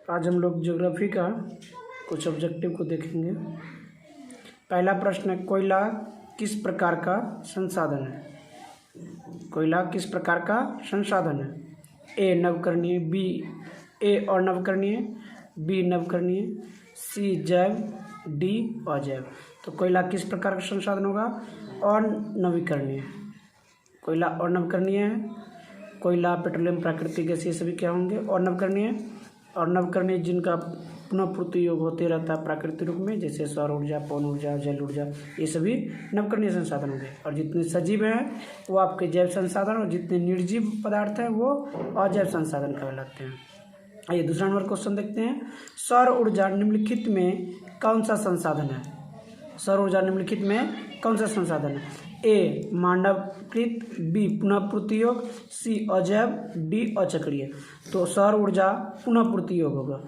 आज हम लोग ज्योग्राफी का कुछ ऑब्जेक्टिव को देखेंगे। पहला प्रश्न है, कोयला किस प्रकार का संसाधन है? कोयला किस प्रकार का संसाधन है? ए नवकरणीय, बी ए और नवकरणीय, बी नवकरणीय, सी जैव, डी अजैव। तो कोयला किस प्रकार का संसाधन होगा? और नवीकरणीय। कोयला और नवकरणीय है। कोयला, पेट्रोलियम, प्राकृतिक गैस, ये सभी क्या होंगे? और नवकरणीय। और नवकरणीय जिनका पुनः पूर्ति योग होते रहता है प्राकृतिक रूप में, जैसे सौर ऊर्जा, पवन ऊर्जा, जल ऊर्जा, ये सभी नवकरणीय संसाधन होंगे। और जितने सजीव हैं वो आपके जैव संसाधन, और जितने निर्जीव पदार्थ हैं वो अजैव संसाधन कहलाते हैं। आइए दूसरा नंबर क्वेश्चन देखते हैं। सौर ऊर्जा निम्नलिखित में कौन सा संसाधन है? सौर ऊर्जा निम्नलिखित में कौन सा संसाधन है? ए मानवकृत, बी पुनः पूर्ति योग, सी अजैव, डी अचक्रीय। तो सौर ऊर्जा पुनः पूर्ति योग होगा।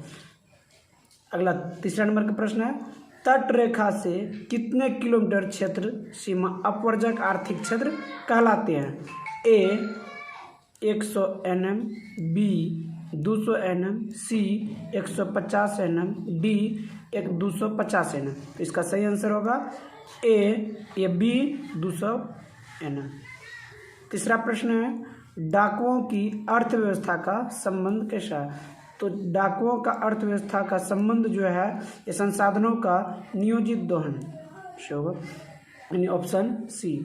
अगला तीसरा नंबर का प्रश्न है, तट रेखा से कितने किलोमीटर क्षेत्र सीमा अपवर्जक आर्थिक क्षेत्र कहलाते हैं? ए 100 nm, बी 200 nm, सी 150 nm, डी 250 nm। तो इसका सही आंसर होगा ए या बी 200 nm। तीसरा प्रश्न है, डाकुओं की अर्थव्यवस्था का संबंध कैसा है? तो डाकुओं का अर्थव्यवस्था का संबंध जो है ये संसाधनों का नियोजित दोहन से होगा, यानी ऑप्शन सी।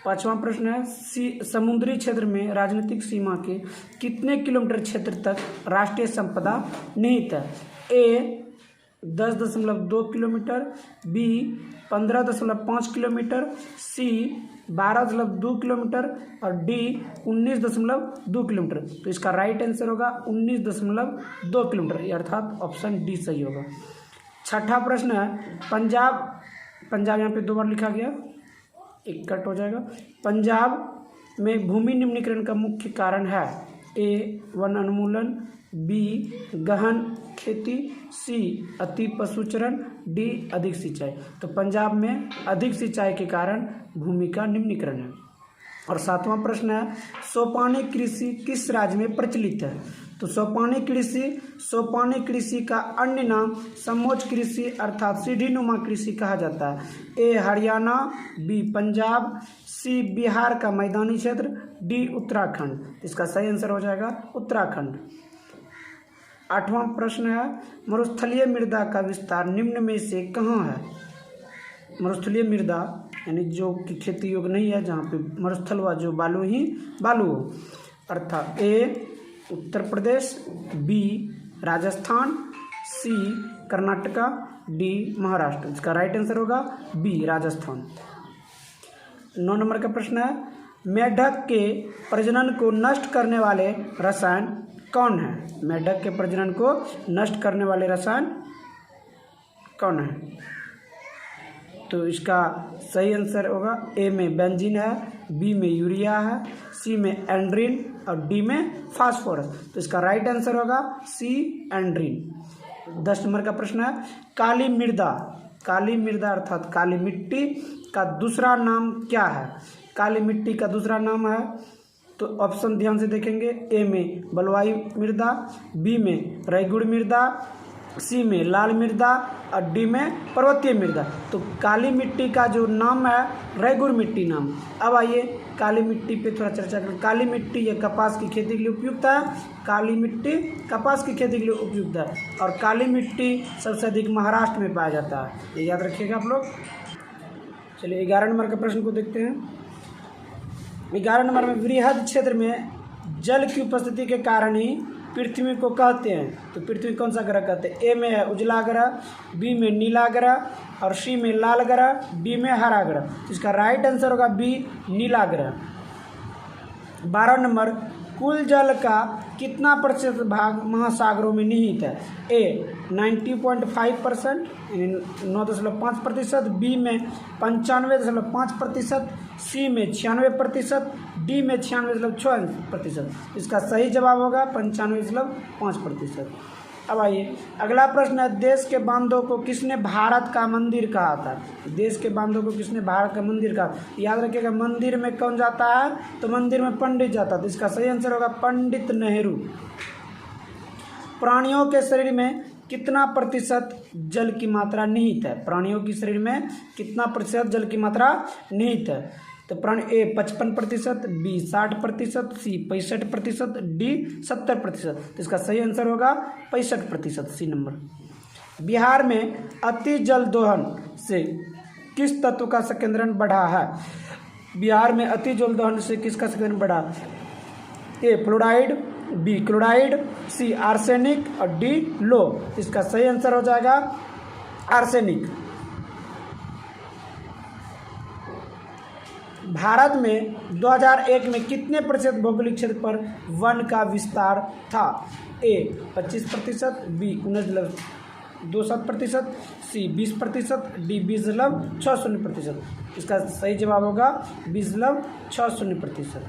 पांचवा प्रश्न है, समुद्री क्षेत्र में राजनीतिक सीमा के कितने किलोमीटर क्षेत्र तक राष्ट्रीय संपदा निहित है? ए 10.2 किलोमीटर, बी 15.5 किलोमीटर, सी 12.2 किलोमीटर और डी 19.2 किलोमीटर। तो इसका राइट आंसर होगा 19.2 किलोमीटर, अर्थात ऑप्शन डी सही होगा। छठा प्रश्न है, पंजाब यहाँ पे 2 बार लिखा गया, एक कट हो जाएगा। पंजाब में भूमि निम्नीकरण का मुख्य कारण है? ए वन उन्मूलन, बी गहन खेती, सी अति पशुचरण, डी अधिक सिंचाई। तो पंजाब में अधिक सिंचाई के कारण भूमि का निम्नीकरण है। और सातवां प्रश्न है, सोपानी कृषि किस राज्य में प्रचलित है? तो सोपानी कृषि का अन्य नाम समोच्च कृषि अर्थात सीढ़ीनुमा कृषि कहा जाता है। ए हरियाणा, बी पंजाब, सी बिहार का मैदानी क्षेत्र, डी उत्तराखंड। इसका सही आंसर हो जाएगा उत्तराखंड। आठवां प्रश्न है, मरुस्थलीय मृदा का विस्तार निम्न में से कहाँ है? मरुस्थलीय मृदा यानी जो कि खेती योग्य नहीं है, जहाँ पे मरुस्थल हुआ जो बालू ही बालू हो, अर्थात ए उत्तर प्रदेश, बी राजस्थान, सी कर्नाटका, डी महाराष्ट्र। इसका राइट आंसर होगा बी राजस्थान। 9 नंबर का प्रश्न है, मेढक के प्रजनन को नष्ट करने वाले रसायन कौन है? मेढक के प्रजनन को नष्ट करने वाले रसायन कौन है? तो इसका सही आंसर होगा ए में बेंजीन है, बी में यूरिया है, सी में एंड्रीन और डी में फास्फोरस। तो इसका राइट आंसर होगा सी एंड्रीन। 10 नंबर का प्रश्न है, काली मृदा अर्थात काली मिट्टी का दूसरा नाम क्या है? काली मिट्टी का दूसरा नाम है, तो ऑप्शन ध्यान से देखेंगे। ए में बलुआई मृदा, बी में रैगुड़ मृदा, सी में लाल मृदा और डी में पर्वतीय मृदा। तो काली मिट्टी का जो नाम है रैगुड़ मिट्टी नाम। अब आइए काली मिट्टी पे थोड़ा चर्चा करें। काली मिट्टी ये कपास की खेती के लिए उपयुक्त है। काली मिट्टी कपास की खेती के लिए उपयुक्त है और काली मिट्टी सबसे अधिक महाराष्ट्र में पाया जाता है, ये याद रखिएगा आप लोग। चलिए 11 नंबर के प्रश्न को देखते हैं। 11 नंबर में, वृहद क्षेत्र में जल की उपस्थिति के कारण ही पृथ्वी को कहते हैं। तो पृथ्वी कौन सा ग्रह कहते हैं? ए में है उजला ग्रह, बी में नीला ग्रह और सी में लाल ग्रह, डी में हरा ग्रह। तो इसका राइट आंसर होगा बी नीला ग्रह। 12 नंबर, कुल जल का कितना प्रतिशत भाग महासागरों में निहित है? ए 90.5% यानी 9.5%, बी में 95.5%, सी में 96%, डी में 96.6%। इसका सही जवाब होगा 95.5%। अब आइए अगला प्रश्न है, देश के बांधों को किसने भारत का मंदिर कहा था? देश के बांधों को किसने भारत का मंदिर कहा? याद रखिएगा, मंदिर में कौन जाता है? तो मंदिर में पंडित जाता है। तो इसका सही आंसर होगा पंडित नेहरू। प्राणियों के शरीर में कितना प्रतिशत जल की मात्रा निहित है? प्राणियों के शरीर में कितना प्रतिशत जल की मात्रा निहित है? तो प्राणी ए 55%, बी 60%, सी 65%, डी 70%। तो इसका सही आंसर होगा 65%, सी नंबर। बिहार में अति जल दोहन से किस तत्व का संकेंद्रण बढ़ा है? बिहार में अति जल दोहन से किसका संकेंद्रण बढ़ा? ए फ्लोराइड, बी क्लोराइड, सी आर्सेनिक और डी लो। इसका सही आंसर हो जाएगा आर्सेनिक। भारत में 2001 में कितने प्रतिशत भौगोलिक क्षेत्र पर वन का विस्तार था? ए 25%, बी 19.27%, सी 20%, डी 20.60%। इसका सही जवाब होगा 20.60%।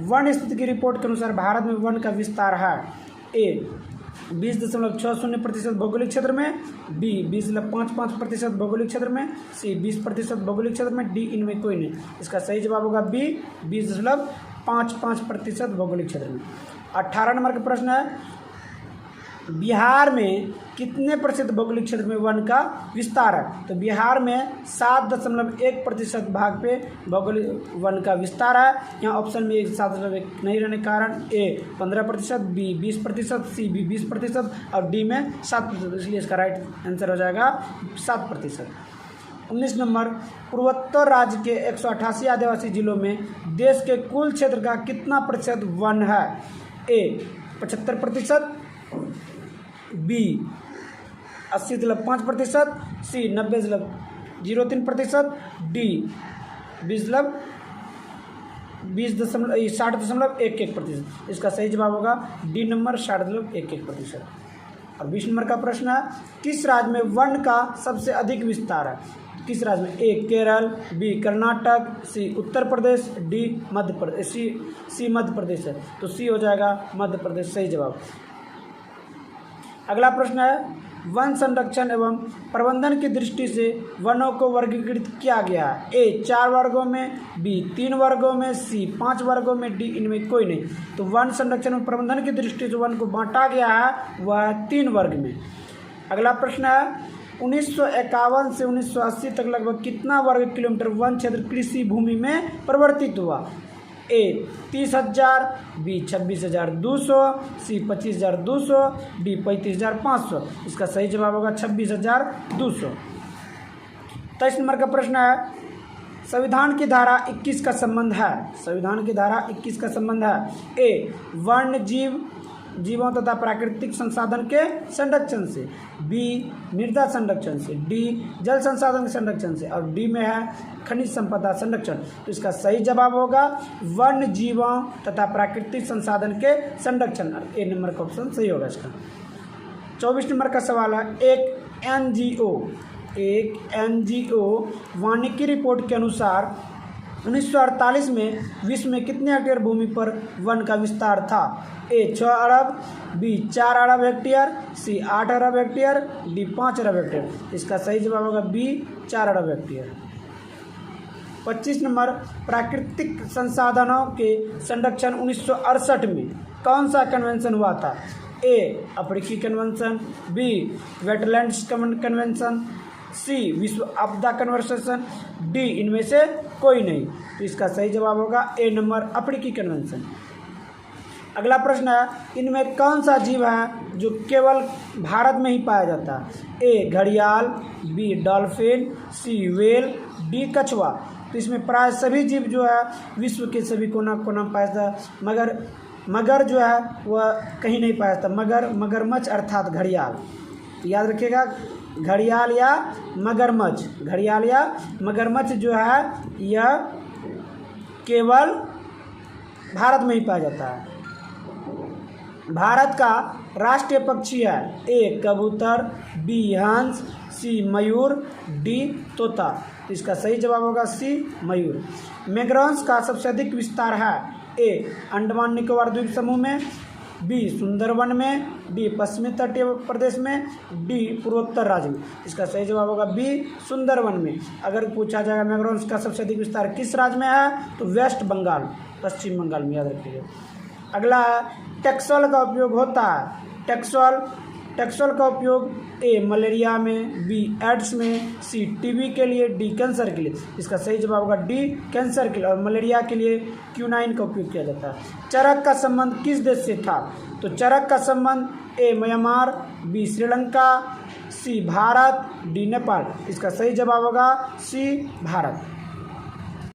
वन स्थिति की रिपोर्ट के अनुसार भारत में वन का विस्तार है ए 20.60% भौगोलिक क्षेत्र में, बी 20.55% भौगोलिक क्षेत्र में, सी 20% भौगोलिक क्षेत्र में, डी इनमें कोई नहीं। इसका सही जवाब होगा बी 20.55% भौगोलिक क्षेत्र में। 18 नंबर का प्रश्न है, बिहार में कितने प्रतिशत भौगोलिक क्षेत्र में वन का विस्तार है? तो बिहार में 7.1% भाग पे भौगोलिक वन का विस्तार है। यहाँ ऑप्शन में 7.1 नहीं रहने के कारण ए 15%, बी 20%, सी भी 20% और डी में 7%। इसलिए इसका राइट आंसर हो जाएगा 7%। 19 नंबर, पूर्वोत्तर राज्य के 188 आदिवासी जिलों में देश के कुल क्षेत्र का कितना प्रतिशत वन है? ए 75%, बी 80.5%, सी 90.03%, डी 60.11%। इसका सही जवाब होगा डी नंबर 60.11%। और 20 नंबर का प्रश्न है, किस राज्य में वन का सबसे अधिक विस्तार है? किस राज्य में? ए केरल, बी कर्नाटक, सी उत्तर प्रदेश, डी मध्य प्रदेश। सी मध्य प्रदेश है, तो सी हो जाएगा मध्य प्रदेश, सही जवाब। अगला प्रश्न है, वन संरक्षण एवं प्रबंधन की दृष्टि से वनों को वर्गीकृत किया गया है? ए 4 वर्गों में, बी 3 वर्गों में, सी 5 वर्गों में, डी इनमें कोई नहीं। तो वन संरक्षण एवं प्रबंधन की दृष्टि से वन को बांटा गया है वह 3 वर्ग में। अगला प्रश्न है, 1951 से 1980 तक लगभग कितना वर्ग किलोमीटर वन क्षेत्र कृषि भूमि में परिवर्तित हुआ? ए 30,000, बी 26,200, सी 25,200, डी 35,500। इसका सही जवाब होगा 26,200। 23 नंबर का प्रश्न है, संविधान की धारा 21 का संबंध है? संविधान की धारा 21 का संबंध है ए वन्य जीवों तथा प्राकृतिक संसाधन के संरक्षण से, बी मृदा संरक्षण से, डी जल संसाधन के संरक्षण से और डी में है खनिज संपदा संरक्षण। तो इसका सही जवाब होगा वन्य जीवों तथा प्राकृतिक संसाधन के संरक्षण। ए नंबर का ऑप्शन सही होगा इसका। 24 नंबर का सवाल है, एक एनजीओ वानिकी रिपोर्ट के अनुसार 1948 में विश्व में कितने हेक्टेयर भूमि पर वन का विस्तार था? ए 6 अरब, बी 4 अरब हेक्टेयर, सी 8 अरब हेक्टेयर, डी 5 अरब हेक्टेयर। इसका सही जवाब होगा बी 4 अरब हेक्टेयर। 25 नंबर, प्राकृतिक संसाधनों के संरक्षण 1968 में कौन सा कन्वेंशन हुआ था? ए अफ्रीकी कन्वेंशन, बी वेटलैंड्स कन्वेंशन, सी विश्व आपदा कन्वेंशन, डी इनमें से कोई नहीं। तो इसका सही जवाब होगा ए नंबर अफ्रीकी कन्वेंशन। अगला प्रश्न है, इनमें कौन सा जीव है जो केवल भारत में ही पाया जाता है? ए घड़ियाल, बी डॉल्फिन, सी वेल, डी कछुआ। तो इसमें प्राय सभी जीव जो है विश्व के सभी कोना कोना पाया जाता है, मगर जो है वह कहीं नहीं पाया जाता। मगरमच्छ अर्थात घड़ियाल। तो याद रखिएगा, घड़ियाल या मगरमच्छ जो है यह केवल भारत में ही पाया जाता है। भारत का राष्ट्रीय पक्षी है? ए कबूतर, बी हंस, सी मयूर, डी तोता। तो इसका सही जवाब होगा सी मयूर। मैंग्रोव्स का सबसे अधिक विस्तार है? ए अंडमान निकोबार द्वीप समूह में, बी सुंदरवन में, डी पश्चिमी तटीय प्रदेश में, डी पूर्वोत्तर राज्य में। इसका सही जवाब होगा बी सुंदरवन में। अगर पूछा जाएगा मैंग्रोव्स का सबसे अधिक विस्तार किस राज्य में है, तो वेस्ट बंगाल, पश्चिम बंगाल में, याद रखिएगा। अगला है टैक्सोल का उपयोग होता है, टैक्सोल का उपयोग ए मलेरिया में, बी एड्स में, सी टीबी के लिए, डी कैंसर के लिए। इसका सही जवाब होगा डी कैंसर के लिए, और मलेरिया के लिए क्यूनाइन का उपयोग किया जाता है। चरक का संबंध किस देश से था? तो चरक का संबंध ए म्यांमार, बी श्रीलंका, सी भारत, डी नेपाल। इसका सही जवाब होगा सी भारत।